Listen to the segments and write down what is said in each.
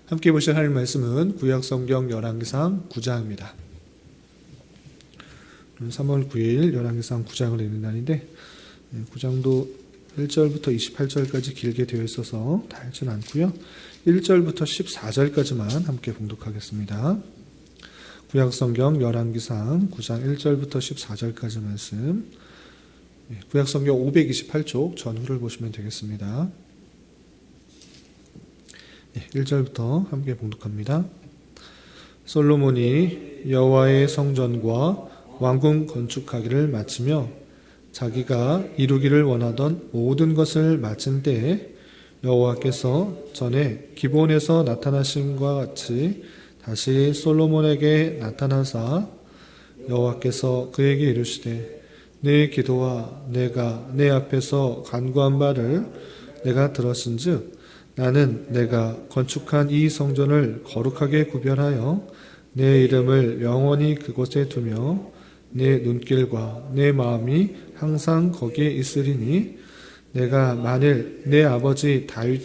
함께 보실 하나님 말씀은 구약성경 열왕기상 9장입니다. 3월 9일 열왕기상 9장을 읽는 날인데 9장도 1절부터 28절까지 길게 되어 있어서 다 읽지는 않고요. 1절부터 14절까지만 함께 봉독하겠습니다. 구약성경 열왕기상 9장 1절부터 14절까지 말씀, 구약성경 528쪽 전후를 보시면 되겠습니다. 1절부터 함께 봉독합니다. 솔로몬이 여호와의 성전과 왕궁 건축하기를 마치며 자기가 이루기를 원하던 모든 것을 마친 때에 여호와께서 전에 기브온에서 나타나심과 같이 다시 솔로몬에게 나타나사 여호와께서 그에게 이르시되 내 기도와 내가 내 앞에서 간구한 바를 내가 들었은즉 나는 내가 건축한 이 성전을 거룩하게 구별하여 내 이름을 영원히 그곳에 두며 내 눈길과 내 마음이 항상 거기에 있으리니 내가 만일 내 아버지 다윗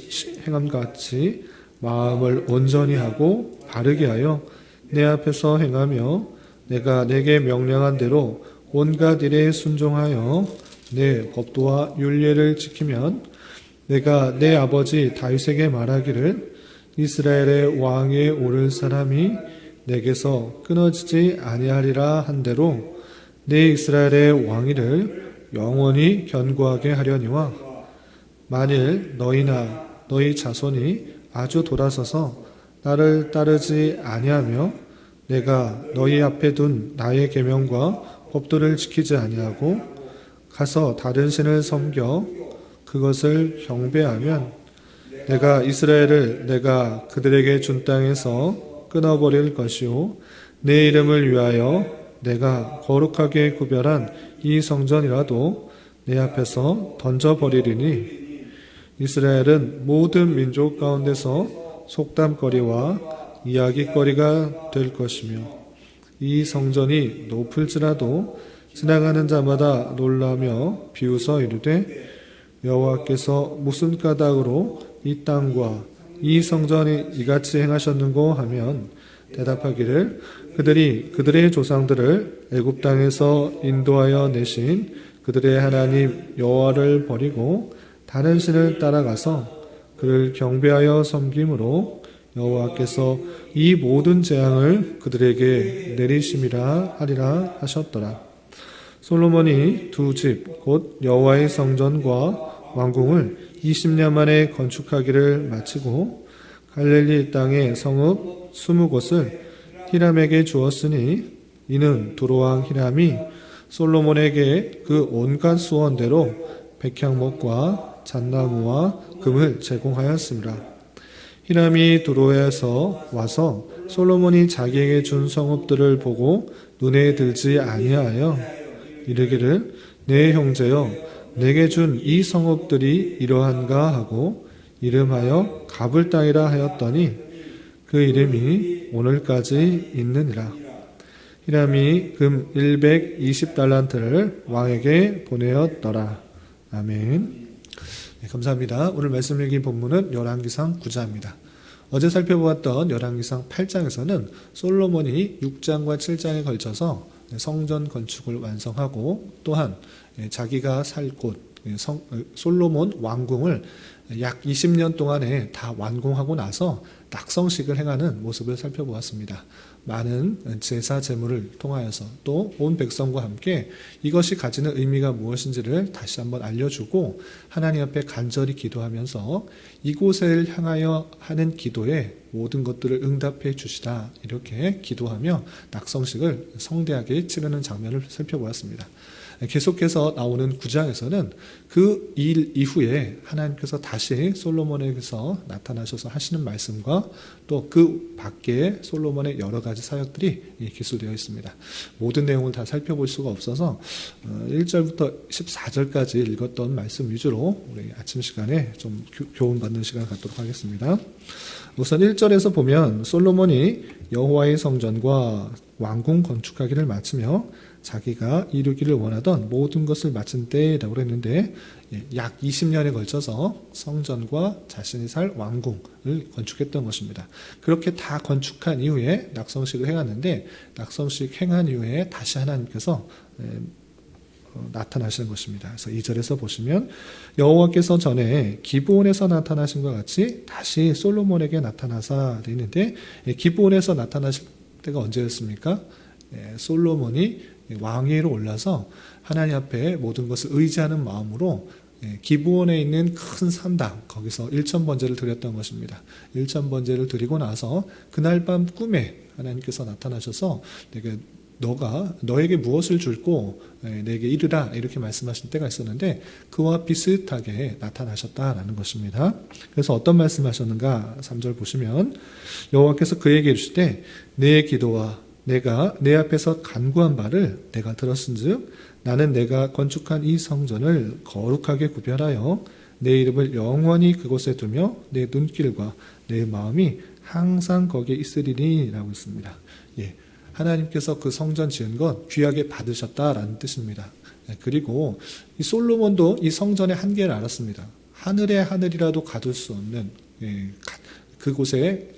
행함과 같이 마음을 온전히 하고 바르게 하여 내 앞에서 행하며 내가 내게 명령한 대로 온갖 일에 순종하여 내 법도와 율례를 지키면 내가 내 아버지 다윗에게 말하기를 이스라엘의 왕에 오를 사람이 내게서 끊어지지 아니하리라 한 대로 내 이스라엘의 왕위를 영원히 견고하게 하려니와 만일 너희나 너희 자손이 아주 돌아서서 나를 따르지 아니하며 내가 너희 앞에 둔 나의 계명과 법도를 지키지 아니하고 가서 다른 신을 섬겨 그것을 경배하면 내가 이스라엘을 내가 그들에게 준 땅에서 끊어버릴 것이요 내 이름을 위하여 내가 거룩하게 구별한 이 성전이라도 내 앞에서 던져버리리니 이스라엘은 모든 민족 가운데서 속담거리와 이야기거리가 될 것이며 이 성전이 높을지라도 지나가는 자마다 놀라며 비웃어 이르되 여호와께서 무슨 까닭으로 이 땅과 이 성전이 이같이 행하셨는고 하면 대답하기를 그들이 그들의 조상들을 애굽 땅에서 인도하여 내신 그들의 하나님 여호와를 버리고 다른 신을 따라가서 그를 경배하여 섬김으로 여호와께서 이 모든 재앙을 그들에게 내리심이라 하리라 하셨더라. 솔로몬이 두 집 곧 여호와의 성전과 왕궁을 20년 만에 건축하기를 마치고 갈릴리 땅의 성읍 20곳을 히람에게 주었으니 이는 두로왕 히람이 솔로몬에게 그 온갖 소원대로 백향목과 잣나무와 금을 제공하였습니다. 히람이 두로에서 와서 솔로몬이 자기에게 준 성읍들을 보고 눈에 들지 아니하여 이르기를 내 형제여 내게 준 이 성읍들이 이러한가 하고 이름하여 가불 땅이라 하였더니 그 이름이 오늘까지 있느니라. 히람이 금 120달란트를 왕에게 보내었더라. 아멘. 네, 감사합니다. 오늘 말씀 읽기 본문은 열왕기상 9장입니다. 어제 살펴보았던 열왕기상 8장에서는 솔로몬이 6장과 7장에 걸쳐서 성전 건축을 완성하고 또한 자기가 살 곳 솔로몬 왕궁을 약 20년 동안에 다 완공하고 나서 낙성식을 행하는 모습을 살펴보았습니다. 많은 제사 제물을 통하여서 또 온 백성과 함께 이것이 가지는 의미가 무엇인지를 다시 한번 알려주고 하나님 앞에 간절히 기도하면서 이곳을 향하여 하는 기도에 모든 것들을 응답해 주시다 이렇게 기도하며 낙성식을 성대하게 치르는 장면을 살펴보았습니다. 계속해서 나오는 9장에서는 그 일 이후에 하나님께서 다시 솔로몬에게서 나타나셔서 하시는 말씀과 또 그 밖에 솔로몬의 여러 가지 사역들이 기술되어 있습니다. 모든 내용을 다 살펴볼 수가 없어서 1절부터 14절까지 읽었던 말씀 위주로 우리 아침 시간에 좀 교훈받는 시간을 갖도록 하겠습니다. 우선 1절에서 보면 솔로몬이 여호와의 성전과 왕궁 건축하기를 마치며 자기가 이루기를 원하던 모든 것을 마친 때라고 그랬는데 약 20년에 걸쳐서 성전과 자신이 살 왕궁을 건축했던 것입니다. 그렇게 다 건축한 이후에 낙성식을 행하는데 낙성식 행한 이후에 다시 하나님께서 나타나시는 것입니다. 그래서 2절에서 보시면 여호와께서 전에 기브온에서 나타나신 것 같이 다시 솔로몬에게 나타나사 되어 있는데 기브온에서 나타나실 때가 언제였습니까? 솔로몬이 왕위로 올라서 하나님 앞에 모든 것을 의지하는 마음으로 기브온에 있는 큰 산당 거기서 1,000번제를 드렸던 것입니다. 1,000번제를 드리고 나서 그날 밤 꿈에 하나님께서 나타나셔서 너에게 무엇을 줄고 내게 이르라 이렇게 말씀하신 때가 있었는데 그와 비슷하게 나타나셨다라는 것입니다. 그래서 어떤 말씀하셨는가 3절 보시면 여호와께서 그에게 이르시되 내 기도와 내가 내 앞에서 간구한 바를 내가 들었은즉 나는 내가 건축한 이 성전을 거룩하게 구별하여 내 이름을 영원히 그곳에 두며 내 눈길과 내 마음이 항상 거기에 있으리니 라고 했습니다. 하나님께서 그 성전 지은 것 귀하게 받으셨다라는 뜻입니다. 그리고 이 솔로몬도 이 성전의 한계를 알았습니다. 하늘의 하늘이라도 가둘 수 없는 그곳에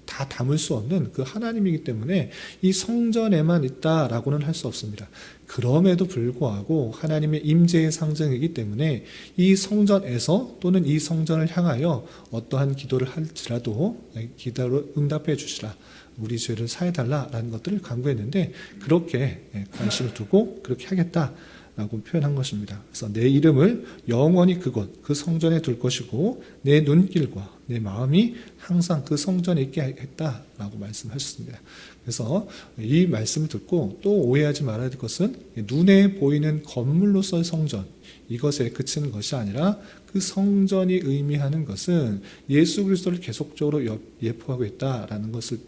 다 담을 수 없는 그 하나님이기 때문에 이 성전에만 있다라고는 할 수 없습니다. 그럼에도 불구하고 하나님의 임재의 상징이기 때문에 이 성전에서 또는 이 성전을 향하여 어떠한 기도를 할지라도 기도로 응답해 주시라. 우리 죄를 사해달라라는 것들을 강구했는데 그렇게 관심을 두고 그렇게 하겠다라고 표현한 것입니다. 그래서 내 이름을 영원히 그곳, 그 성전에 둘 것이고 내 눈길과 내 마음이 항상 그 성전에 있게 하겠다라고 말씀하셨습니다. 그래서 이 말씀을 듣고 또 오해하지 말아야 될 것은 눈에 보이는 건물로서의 성전 이것에 그치는 것이 아니라 그 성전이 의미하는 것은 예수 그리스도를 계속적으로 예포하고 있다라는 것을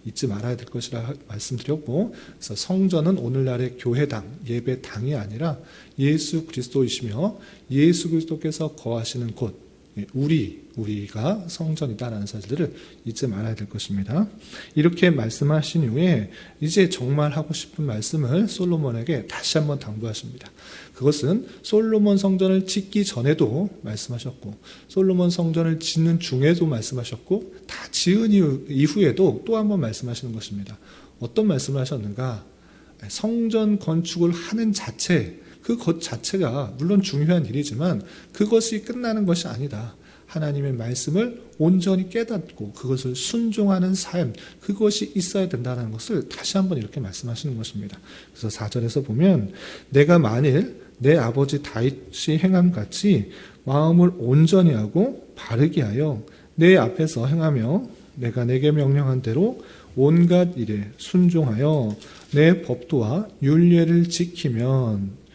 잊지 말아야 될 것이라 말씀드렸고 그래서 성전은 오늘날의 교회당, 예배당이 아니라 예수 그리스도이시며 예수 그리스도께서 거하시는 곳 우리가 성전이다라는 사실들을 잊지 말아야 될 것입니다. 이렇게 말씀하신 이후에 이제 정말 하고 싶은 말씀을 솔로몬에게 다시 한번 당부하십니다. 그것은 솔로몬 성전을 짓기 전에도 말씀하셨고 솔로몬 성전을 짓는 중에도 말씀하셨고 다 지은 이후에도 또 한번 말씀하시는 것입니다. 어떤 말씀을 하셨는가? 성전 건축을 하는 자체 그것 자체가 물론 중요한 일이지만 그것이 끝나는 것이 아니다. 하나님의 말씀을 온전히 깨닫고 그것을 순종하는 삶 그것이 있어야 된다는 것을 다시 한번 이렇게 말씀하시는 것입니다. 그래서 4절에서 보면 내가 만일 내 아버지 다윗이 행함 같이 마음을 온전히 하고 바르게 하여 내 앞에서 행하며 내가 내게 명령한 대로 온갖 일에 순종하여 내 법도와 율례를 지키면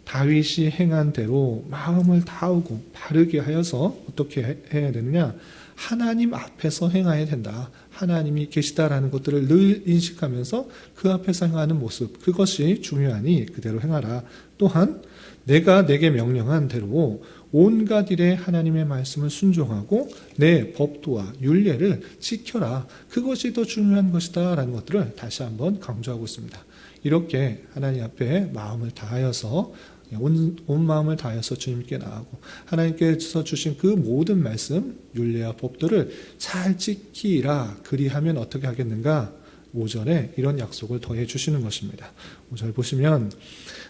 다윗이 행한 대로 마음을 다하고 바르게 하여서 어떻게 해야 되느냐? 하나님 앞에서 행해야 된다. 하나님이 계시다라는 것들을 늘 인식하면서 그 앞에서 행하는 모습 그것이 중요하니 그대로 행하라. 또한 내가 내게 명령한 대로 온갖 일에 하나님의 말씀을 순종하고 내 법도와 율례를 지켜라. 그것이 더 중요한 것이다 라는 것들을 다시 한번 강조하고 있습니다. 이렇게 하나님 앞에 마음을 다하여서 온 마음을 다해서 주님께 나아가고 하나님께서 주신 그 모든 말씀 율례와 법도를 잘 지키라. 그리하면 어떻게 하겠는가? 5절에 이런 약속을 더해 주시는 것입니다. 5절 보시면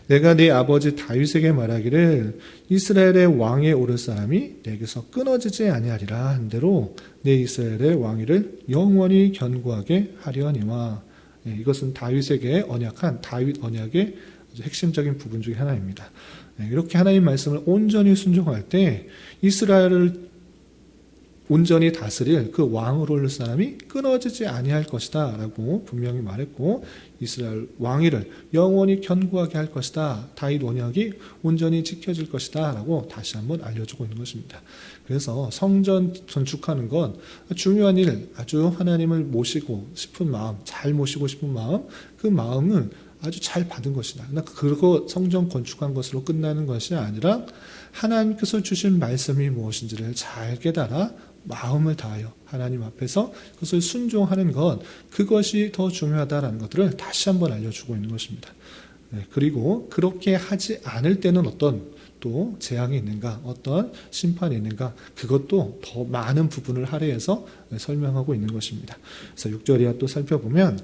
내가 네 아버지 다윗에게 말하기를 이스라엘의 왕에 오를 사람이 내게서 끊어지지 아니하리라 한 대로 내 이스라엘의 왕위를 영원히 견고하게 하려니와 이것은 다윗에게 언약한 다윗 언약의 핵심적인 부분 중에 하나입니다. 이렇게 하나님 말씀을 온전히 순종할 때 이스라엘을 온전히 다스릴 그 왕으로 오를 사람이 끊어지지 아니할 것이다 라고 분명히 말했고 이스라엘 왕위를 영원히 견고하게 할 것이다. 다윗 언약이 온전히 지켜질 것이다 라고 다시 한번 알려주고 있는 것입니다. 그래서 성전 건축하는 건 중요한 일, 아주 하나님을 모시고 싶은 마음, 잘 모시고 싶은 마음, 그 마음은 아주 잘 받은 것이다. 그리고 성전 건축한 것으로 끝나는 것이 아니라 하나님께서 주신 말씀이 무엇인지를 잘 깨달아 마음을 다하여 하나님 앞에서 그것을 순종하는 것, 그것이 더 중요하다라는 것들을 다시 한번 알려주고 있는 것입니다. 그리고 그렇게 하지 않을 때는 어떤 또 재앙이 있는가, 어떤 심판이 있는가, 그것도 더 많은 부분을 할애해서 설명하고 있는 것입니다. 그래서 6절 이하 또 살펴보면,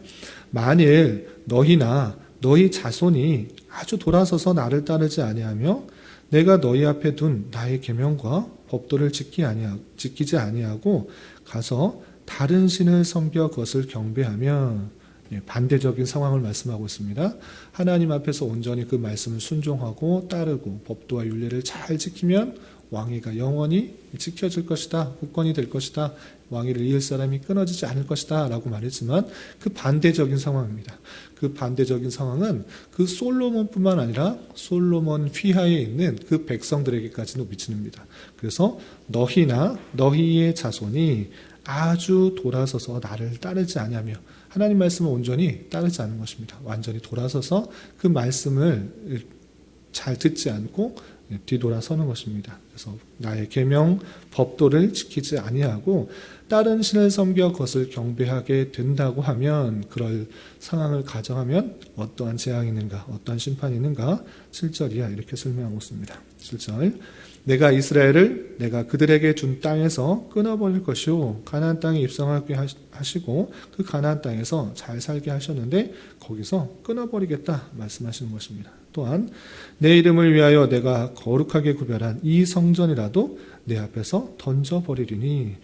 만일 너희나 너희 자손이 아주 돌아서서 나를 따르지 아니하며 내가 너희 앞에 둔 나의 계명과 법도를 지키지 아니하고 가서 다른 신을 섬겨 그것을 경배하며, 반대적인 상황을 말씀하고 있습니다. 하나님 앞에서 온전히 그 말씀을 순종하고 따르고 법도와 윤례를 잘 지키면 왕위가 영원히 지켜질 것이다, 국권이 될 것이다, 왕위를 이을 사람이 끊어지지 않을 것이다 라고 말했지만, 그 반대적인 상황입니다. 그 반대적인 상황은 그 솔로몬뿐만 아니라 솔로몬 휘하에 있는 그 백성들에게까지도 미칩니다. 그래서 너희나 너희의 자손이 아주 돌아서서 나를 따르지 아니하며, 하나님 말씀을 온전히 따르지 않는 것입니다. 완전히 돌아서서 그 말씀을 잘 듣지 않고 뒤돌아서는 것입니다. 그래서 나의 계명, 법도를 지키지 아니하고 다른 신을 섬겨 그것을 경배하게 된다고 하면, 그럴 상황을 가정하면 어떠한 재앙이 있는가, 어떠한 심판이 있는가, 7절 이하 이렇게 설명하고 있습니다. 7절, 내가 이스라엘을 내가 그들에게 준 땅에서 끊어버릴 것이요 가나안 땅에 입성하게 하시고 그 가나안 땅에서 잘 살게 하셨는데 거기서 끊어버리겠다 말씀하시는 것입니다. 또한 내 이름을 위하여 내가 거룩하게 구별한 이 성전이라도 내 앞에서 던져버리리니,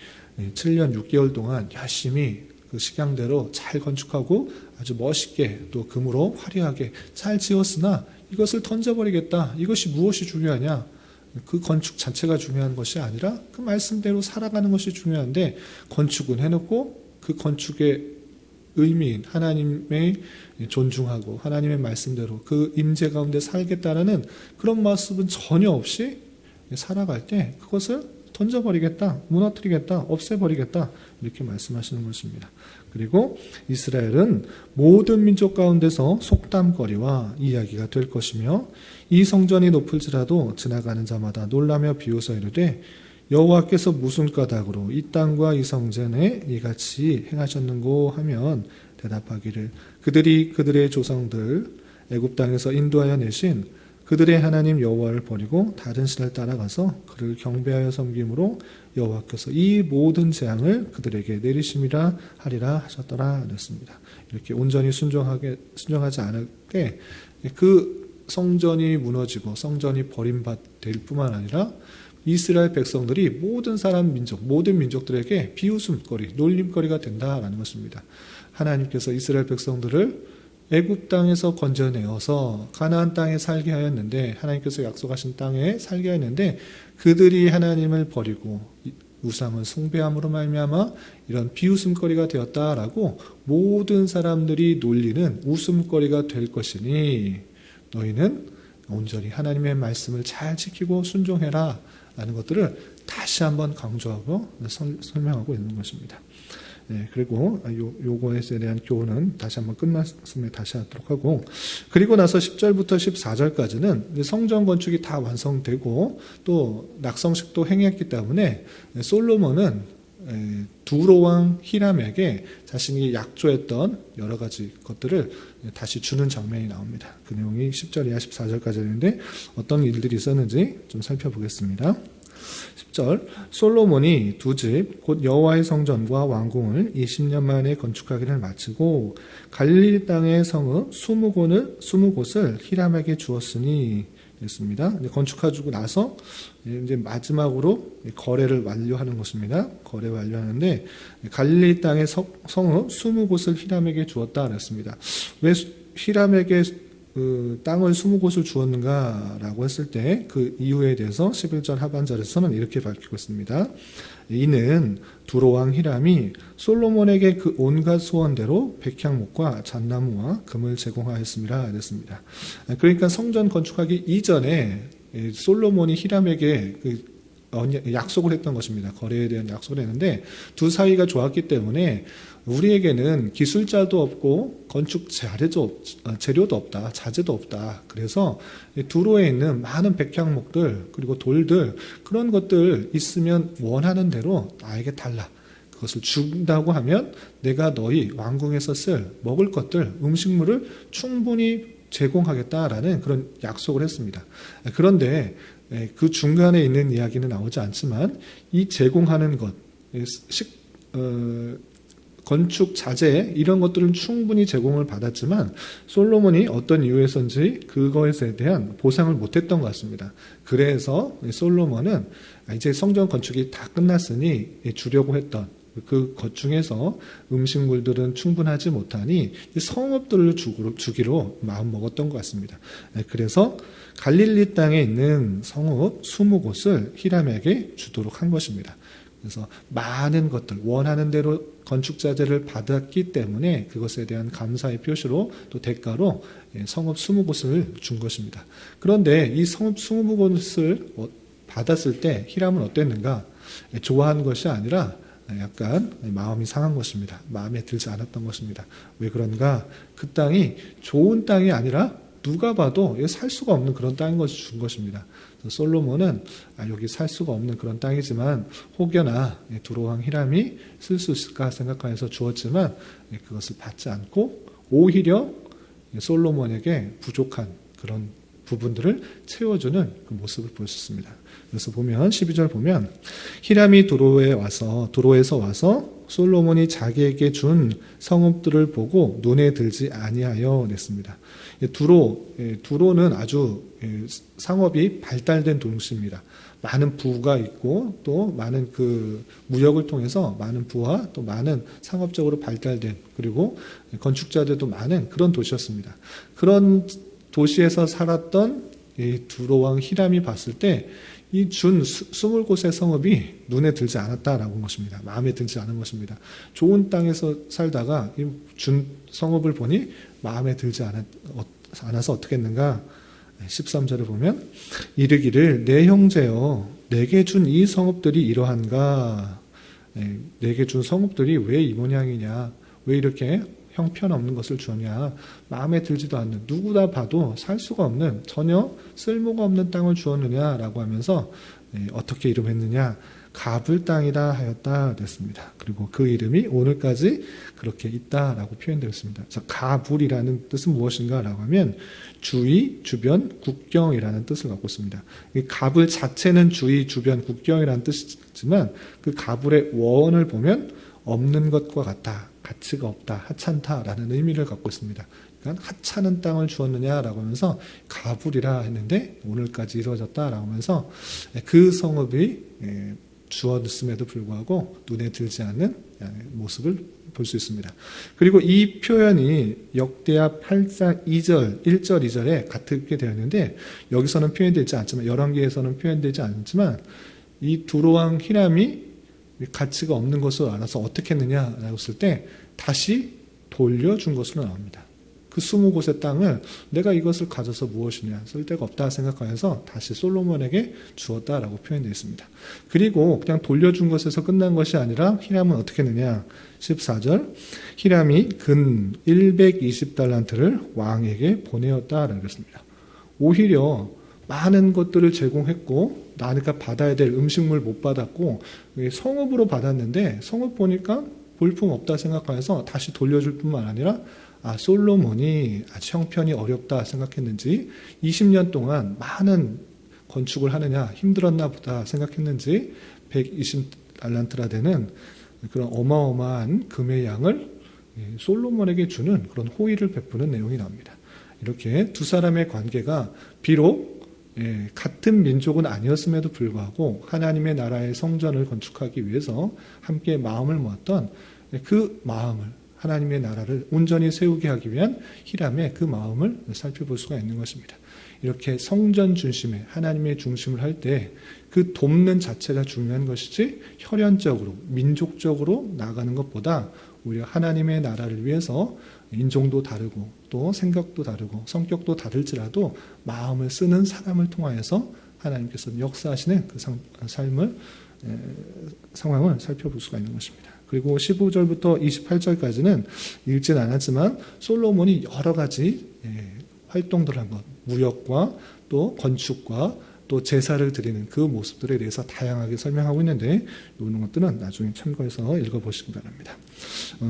7년 6개월 동안 열심히 그 식양대로 잘 건축하고 아주 멋있게 또 금으로 화려하게 잘 지었으나 이것을 던져버리겠다. 이것이 무엇이 중요하냐? 그 건축 자체가 중요한 것이 아니라 그 말씀대로 살아가는 것이 중요한데, 건축은 해놓고 그 건축의 의미인 하나님의 존중하고 하나님의 말씀대로 그 임재 가운데 살겠다라는 그런 모습은 전혀 없이 살아갈 때 그것을 던져버리겠다, 무너뜨리겠다, 없애버리겠다 이렇게 말씀하시는 것입니다. 그리고 이스라엘은 모든 민족 가운데서 속담거리와 이야기가 될 것이며 이 성전이 높을지라도 지나가는 자마다 놀라며 비웃어 이르되 여호와께서 무슨 까닭으로 이 땅과 이 성전에 이같이 행하셨는고 하면 대답하기를 그들이 그들의 조상들 애굽 땅에서 인도하여 내신 그들의 하나님 여호와를 버리고 다른 신을 따라가서 그를 경배하여 섬김으로 여호와께서 이 모든 재앙을 그들에게 내리심이라 하리라 하셨더라 그랬습니다. 이렇게 온전히 순종하지 않을 때 그 성전이 무너지고 성전이 버림받을 뿐만 아니라 이스라엘 백성들이 모든 사람 민족, 모든 민족들에게 비웃음거리, 놀림거리가 된다라는 것입니다. 하나님께서 이스라엘 백성들을 애굽 땅에서 건져내어서 가나안 땅에 살게 하였는데, 하나님께서 약속하신 땅에 살게 하였는데 그들이 하나님을 버리고 우상을 숭배함으로 말미암아 이런 비웃음거리가 되었다라고 모든 사람들이 놀리는 웃음거리가 될 것이니 너희는 온전히 하나님의 말씀을 잘 지키고 순종해라 라는 것들을 다시 한번 강조하고 설명하고 있는 것입니다. 그리고 요거에 대한 교훈은 다시 한번 끝났음에 다시 하도록 하고, 그리고 나서 10절부터 14절까지는 성전 건축이 다 완성되고 또 낙성식도 행했기 때문에 솔로몬은 두로왕 히람에게 자신이 약조했던 여러 가지 것들을 다시 주는 장면이 나옵니다. 그 내용이 10절 이하 14절까지인데 어떤 일들이 있었는지 좀 살펴보겠습니다. 10절, 솔로몬이 두 집 곧 여호와의 성전과 왕궁을 20년 만에 건축하기를 마치고 갈릴리 땅의 성읍 20곳을 히람에게 주었으니 됐습니다. 건축하고 나서 이제 마지막으로 거래를 완료하는 것입니다. 거래 완료하는데 갈릴리 땅의 성읍 20곳을 히람에게 주었다 그랬습니다. 왜 히람에게 그 땅을 20곳을 주었는가라고 했을 때 그 이유에 대해서 11절 하반절에서는 이렇게 밝히고 있습니다. 이는 두로왕 히람이 솔로몬에게 그 온갖 소원대로 백향목과 잣나무와 금을 제공하였습니다. 그랬습니다. 그러니까 성전 건축하기 이전에 솔로몬이 히람에게 그 약속을 했던 것입니다. 거래에 대한 약속을 했는데 두 사이가 좋았기 때문에 우리에게는 기술자도 없고 건축 재료도 없다, 자재도 없다. 그래서 두로에 있는 많은 백향목들 그리고 돌들 그런 것들 있으면 원하는 대로 나에게 달라. 그것을 준다고 하면 내가 너희 왕궁에서 쓸 먹을 것들, 음식물을 충분히 제공하겠다라는 그런 약속을 했습니다. 그런데 그 중간에 있는 이야기는 나오지 않지만 이 제공하는 것, 건축 자재 이런 것들은 충분히 제공을 받았지만 솔로몬이 어떤 이유에서인지 그것에 대한 보상을 못했던 것 같습니다. 그래서 솔로몬은 이제 성전 건축이 다 끝났으니 주려고 했던 그 것 중에서 음식물들은 충분하지 못하니 성읍들을 주기로 마음먹었던 것 같습니다. 그래서 갈릴리 땅에 있는 성읍 20곳을 히람에게 주도록 한 것입니다. 그래서 많은 것들 원하는 대로 건축자재를 받았기 때문에 그것에 대한 감사의 표시로 또 대가로 성읍 20곳을 준 것입니다. 그런데 이 성읍 20곳을 받았을 때 히람은 어땠는가? 좋아한 것이 아니라 약간 마음이 상한 것입니다. 마음에 들지 않았던 것입니다. 왜 그런가? 그 땅이 좋은 땅이 아니라 누가 봐도 살 수가 없는 그런 땅인 것을 준 것입니다. 솔로몬은 여기 살 수가 없는 그런 땅이지만 혹여나 두로왕 히람이 쓸 수 있을까 생각하여서 주었지만 그것을 받지 않고 오히려 솔로몬에게 부족한 그런 부분들을 채워주는 그 모습을 볼 수 있습니다. 그래서 보면 12절 보면 히람이 두로에서 와서 솔로몬이 자기에게 준 성읍들을 보고 눈에 들지 아니하여 냈습니다. 두로는 아주 상업이 발달된 도시입니다. 많은 부가 있고 또 많은 그 무역을 통해서 많은 부와 또 많은 상업적으로 발달된 그리고 건축자들도 많은 그런 도시였습니다. 그런 도시에서 살았던 이 두로왕 히람이 봤을 때 이 준 20곳의 성읍이 눈에 들지 않았다라고 한 것입니다. 마음에 들지 않은 것입니다. 좋은 땅에서 살다가 이 준 성읍을 보니 마음에 들지 않아서 어떻게 했는가? 13절을 보면 이르기를 내 형제여 내게 준 이 성읍들이 이러한가? 내게 준 성읍들이 왜 이 모양이냐? 왜 이렇게 형편없는 것을 주었냐? 마음에 들지도 않는 누구나 봐도 살 수가 없는 전혀 쓸모가 없는 땅을 주었느냐라고 하면서 어떻게 이름했느냐? 가불 땅이라 하였다 됐습니다. 그리고 그 이름이 오늘까지 그렇게 있다라고 표현되어 있습니다. 그래서 가불이라는 뜻은 무엇인가라고 하면 주위, 주변, 국경이라는 뜻을 갖고 있습니다. 이 가불 자체는 주위, 주변, 국경이라는 뜻이지만 그 가불의 원을 보면 없는 것과 같다, 가치가 없다, 하찮다라는 의미를 갖고 있습니다. 그러니까 하찮은 땅을 주었느냐라고 하면서 가불이라 했는데 오늘까지 이루어졌다라고 하면서 그 성읍이 주었음에도 불구하고 눈에 들지 않는 모습을 볼 수 있습니다. 그리고 이 표현이 역대하 8장 2절, 1절, 2절에 같게 되어 있는데 여기서는 표현되지 않지만 열왕기에서는 표현되지 않지만 이 두로왕 히람이 가치가 없는 것을 알아서 어떻게 했느냐라고 했을 때 다시 돌려준 것으로 나옵니다. 그 20곳의 땅을 내가 이것을 가져서 무엇이냐 쓸데가 없다 생각하여서 다시 솔로몬에게 주었다라고 표현되어 있습니다. 그리고 그냥 돌려준 것에서 끝난 것이 아니라 히람은 어떻게 했느냐 14절 히람이 근 120달란트를 왕에게 보내었다라고 했습니다. 오히려 많은 것들을 제공했고 나니까 받아야 될 음식물 못 받았고 성읍으로 받았는데 성읍 보니까 볼품 없다 생각하여서 다시 돌려줄 뿐만 아니라 솔로몬이 아주 형편이 어렵다 생각했는지 20년 동안 많은 건축을 하느냐 힘들었나 보다 생각했는지 120달란트라 되는 그런 어마어마한 금의 양을 솔로몬에게 주는 그런 호의를 베푸는 내용이 나옵니다. 이렇게 두 사람의 관계가 비록 같은 민족은 아니었음에도 불구하고 하나님의 나라의 성전을 건축하기 위해서 함께 마음을 모았던 그 마음을 하나님의 나라를 온전히 세우게 하기 위한 히람의 그 마음을 살펴볼 수가 있는 것입니다. 이렇게 성전 중심에 하나님의 중심을 할 때 그 돕는 자체가 중요한 것이지 혈연적으로 민족적으로 나가는 것보다 오히려 하나님의 나라를 위해서 인종도 다르고 또 생각도 다르고 성격도 다를지라도 마음을 쓰는 사람을 통하여서 하나님께서는 역사하시는 그 상황을 살펴볼 수가 있는 것입니다. 그리고 15절부터 28절까지는 읽진 않았지만 솔로몬이 여러 가지 활동들을 한 것, 무역과 또 건축과 또 제사를 드리는 그 모습들에 대해서 다양하게 설명하고 있는데 이런 것들은 나중에 참고해서 읽어보시기 바랍니다.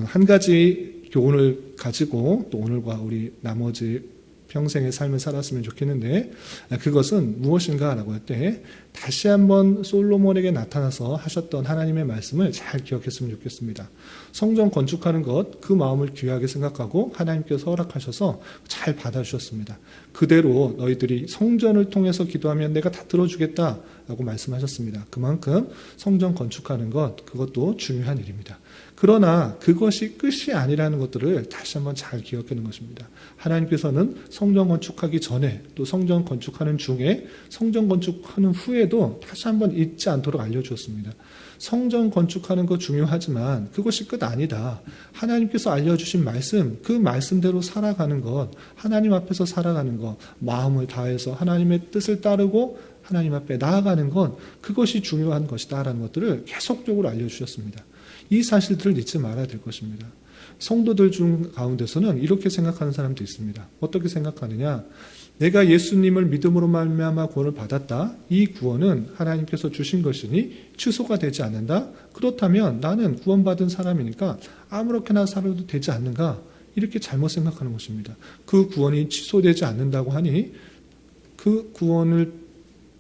한 가지 교훈을 가지고 또 오늘과 우리 나머지 평생의 삶을 살았으면 좋겠는데 그것은 무엇인가라고 할 때 다시 한번 솔로몬에게 나타나서 하셨던 하나님의 말씀을 잘 기억했으면 좋겠습니다. 성전 건축하는 것, 그 마음을 귀하게 생각하고 하나님께서 허락하셔서 잘 받아주셨습니다. 그대로 너희들이 성전을 통해서 기도하면 내가 다 들어주겠다라고 말씀하셨습니다. 그만큼 성전 건축하는 것, 그것도 중요한 일입니다. 그러나 그것이 끝이 아니라는 것들을 다시 한번 잘 기억하는 것입니다. 하나님께서는 성전 건축하기 전에 또 성전 건축하는 중에 성전 건축하는 후에도 다시 한번 잊지 않도록 알려주었습니다. 성전 건축하는 거 중요하지만 그것이 끝 아니다. 하나님께서 알려주신 말씀, 그 말씀대로 살아가는 것, 하나님 앞에서 살아가는 것, 마음을 다해서 하나님의 뜻을 따르고 하나님 앞에 나아가는 것, 그것이 중요한 것이다라는 것들을 계속적으로 알려주셨습니다. 이 사실들을 잊지 말아야 될 것입니다. 성도들 중 가운데서는 이렇게 생각하는 사람도 있습니다. 어떻게 생각하느냐? 내가 예수님을 믿음으로 말미암아 구원을 받았다. 이 구원은 하나님께서 주신 것이니 취소가 되지 않는다. 그렇다면 나는 구원받은 사람이니까 아무렇게나 살아도 되지 않는가? 이렇게 잘못 생각하는 것입니다. 그 구원이 취소되지 않는다고 하니 그 구원을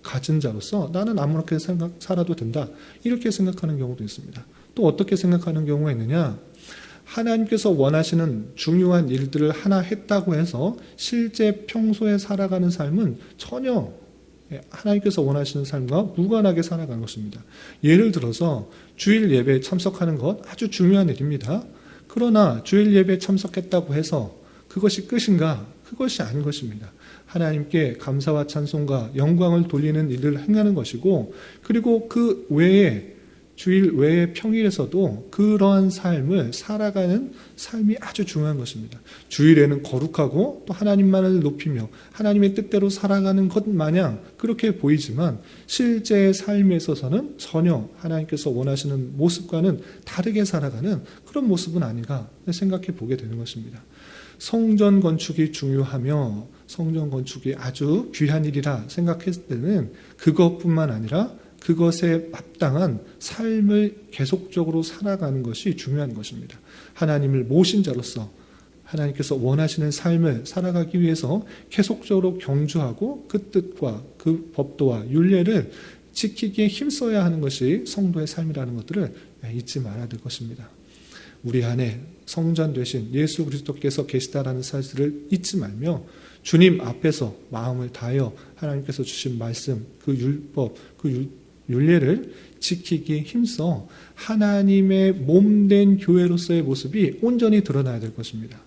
가진 자로서 나는 아무렇게 살아도 된다. 이렇게 생각하는 경우도 있습니다. 또 어떻게 생각하는 경우가 있느냐? 하나님께서 원하시는 중요한 일들을 하나 했다고 해서 실제 평소에 살아가는 삶은 전혀 하나님께서 원하시는 삶과 무관하게 살아가는 것입니다. 예를 들어서 주일 예배에 참석하는 것 아주 중요한 일입니다. 그러나 주일 예배에 참석했다고 해서 그것이 끝인가? 그것이 아닌 것입니다. 하나님께 감사와 찬송과 영광을 돌리는 일을 행하는 것이고 그리고 그 외에 주일 외의 평일에서도 그러한 삶을 살아가는 삶이 아주 중요한 것입니다. 주일에는 거룩하고 또 하나님만을 높이며 하나님의 뜻대로 살아가는 것 마냥 그렇게 보이지만 실제 삶에 있어서는 전혀 하나님께서 원하시는 모습과는 다르게 살아가는 그런 모습은 아닌가 생각해 보게 되는 것입니다. 성전 건축이 중요하며 성전 건축이 아주 귀한 일이라 생각했을 때는 그것뿐만 아니라 그것에 합당한 삶을 계속적으로 살아가는 것이 중요한 것입니다. 하나님을 모신 자로서 하나님께서 원하시는 삶을 살아가기 위해서 계속적으로 경주하고 그 뜻과 그 법도와 율례를 지키기에 힘써야 하는 것이 성도의 삶이라는 것들을 잊지 말아야 될 것입니다. 우리 안에 성전 되신 예수 그리스도께서 계시다라는 사실을 잊지 말며 주님 앞에서 마음을 다하여 하나님께서 주신 말씀, 그 율법, 그 율례를 지키기에 힘써 하나님의 몸된 교회로서의 모습이 온전히 드러나야 될 것입니다.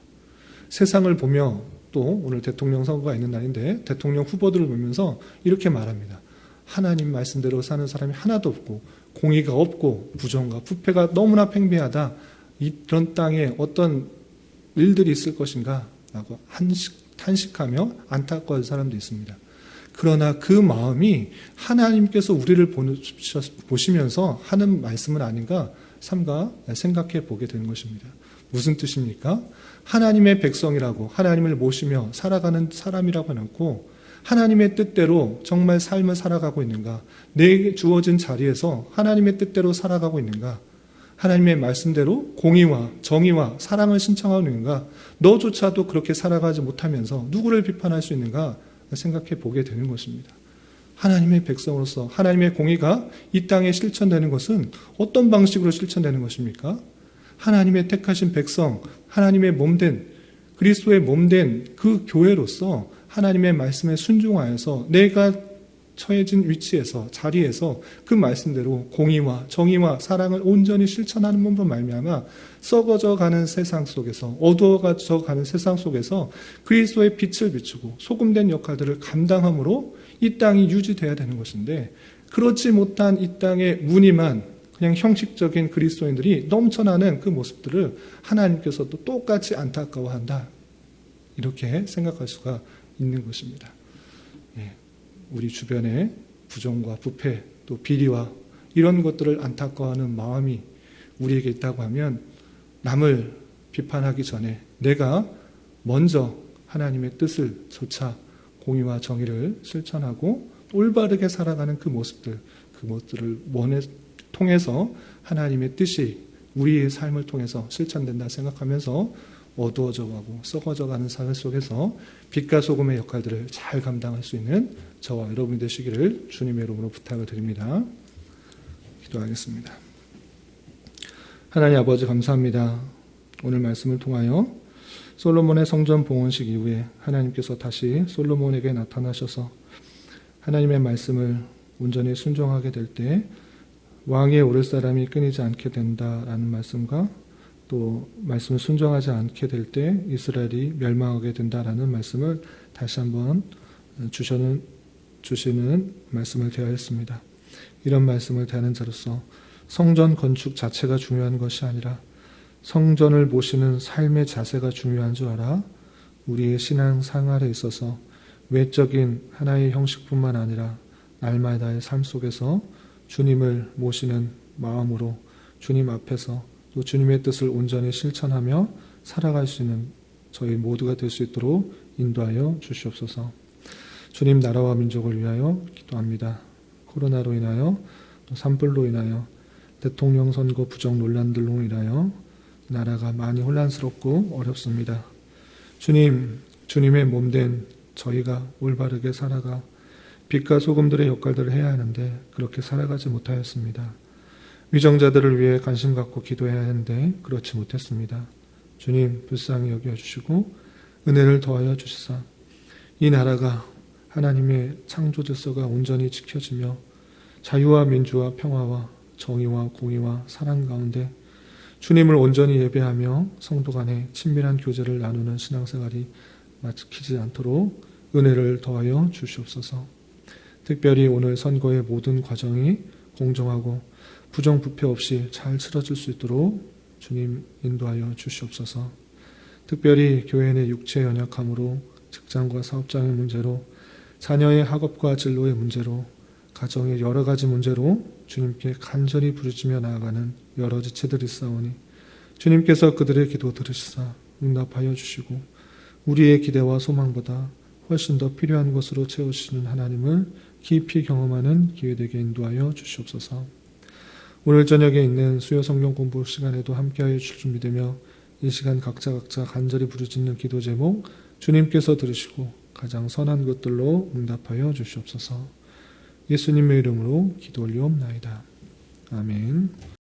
세상을 보며 또 오늘 대통령 선거가 있는 날인데 대통령 후보들을 보면서 이렇게 말합니다. 하나님 말씀대로 사는 사람이 하나도 없고 공의가 없고 부정과 부패가 너무나 팽배하다. 이런 땅에 어떤 일들이 있을 것인가? 라고 탄식하며 안타까워하는 사람도 있습니다. 그러나 그 마음이 하나님께서 우리를 보시면서 하는 말씀은 아닌가 삼가 생각해 보게 되는 것입니다. 무슨 뜻입니까? 하나님의 백성이라고 하나님을 모시며 살아가는 사람이라고 해놓고 하나님의 뜻대로 정말 삶을 살아가고 있는가? 내게 주어진 자리에서 하나님의 뜻대로 살아가고 있는가? 하나님의 말씀대로 공의와 정의와 사랑을 신청하고 있는가? 너조차도 그렇게 살아가지 못하면서 누구를 비판할 수 있는가? 생각해 보게 되는 것입니다. 하나님의 백성으로서 하나님의 공의가 이 땅에 실천되는 것은 어떤 방식으로 실천되는 것입니까? 하나님의 택하신 백성, 하나님의 몸된 그리스도의 몸된 그 교회로서 하나님의 말씀에 순종하여서 내가 처해진 위치에서 자리에서 그 말씀대로 공의와 정의와 사랑을 온전히 실천하는 몸으로 말미암아 썩어져 가는 세상 속에서 어두워져 가는 세상 속에서 그리스도의 빛을 비추고 소금된 역할들을 감당함으로 이 땅이 유지돼야 되는 것인데 그렇지 못한 이 땅의 무늬만 그냥 형식적인 그리스도인들이 넘쳐나는 그 모습들을 하나님께서도 똑같이 안타까워한다. 이렇게 생각할 수가 있는 것입니다. 우리 주변에 부정과 부패, 또 비리와 이런 것들을 안타까워하는 마음이 우리에게 있다고 하면 남을 비판하기 전에 내가 먼저 하나님의 뜻을 조차 공의와 정의를 실천하고 올바르게 살아가는 그 모습들을 통해서 하나님의 뜻이 우리의 삶을 통해서 실천된다 생각하면서 어두워져가고 썩어져가는 사회 속에서 빛과 소금의 역할들을 잘 감당할 수 있는 저와 여러분이 되시기를 주님의 이름으로 부탁을 드립니다. 기도하겠습니다. 하나님 아버지 감사합니다. 오늘 말씀을 통하여 솔로몬의 성전 봉헌식 이후에 하나님께서 다시 솔로몬에게 나타나셔서 하나님의 말씀을 온전히 순종하게 될 때 왕위에 오를 사람이 끊이지 않게 된다라는 말씀과 또 말씀을 순종하지 않게 될 때 이스라엘이 멸망하게 된다라는 말씀을 다시 한번 주시는 말씀을 대하였습니다. 이런 말씀을 대하는 자로서 성전 건축 자체가 중요한 것이 아니라 성전을 모시는 삶의 자세가 중요한 줄 알아 우리의 신앙 생활에 있어서 외적인 하나의 형식뿐만 아니라 날마다의 삶 속에서 주님을 모시는 마음으로 주님 앞에서 또 주님의 뜻을 온전히 실천하며 살아갈 수 있는 저희 모두가 될 수 있도록 인도하여 주시옵소서. 주님 나라와 민족을 위하여 기도합니다. 코로나로 인하여 또 산불로 인하여 대통령 선거 부정 논란들로 인하여 나라가 많이 혼란스럽고 어렵습니다. 주님의 몸된 저희가 올바르게 살아가 빛과 소금들의 역할들을 해야 하는데 그렇게 살아가지 못하였습니다. 위정자들을 위해 관심 갖고 기도해야 하는데 그렇지 못했습니다. 주님 불쌍히 여겨주시고 은혜를 더하여 주시사 이 나라가 하나님의 창조 질서가 온전히 지켜지며 자유와 민주와 평화와 정의와 공의와 사랑 가운데 주님을 온전히 예배하며 성도 간의 친밀한 교제를 나누는 신앙생활이 막히지 않도록 은혜를 더하여 주시옵소서. 특별히 오늘 선거의 모든 과정이 공정하고 부정부패 없이 잘 치러질 수 있도록 주님 인도하여 주시옵소서. 특별히 교회 내 육체 연약함으로 직장과 사업장의 문제로 자녀의 학업과 진로의 문제로 가정의 여러 가지 문제로 주님께 간절히 부르짖며 나아가는 여러 지체들이 있사오니 주님께서 그들의 기도 들으시사 응답하여 주시고 우리의 기대와 소망보다 훨씬 더 필요한 것으로 채우시는 하나님을 깊이 경험하는 기회되게 인도하여 주시옵소서. 오늘 저녁에 있는 수요 성경 공부 시간에도 함께하여 주실 준비되며 이 시간 각자 간절히 부르짖는 기도 제목 주님께서 들으시고 가장 선한 것들로 응답하여 주시옵소서. 예수님의 이름으로 기도 올리옵나이다. 아멘.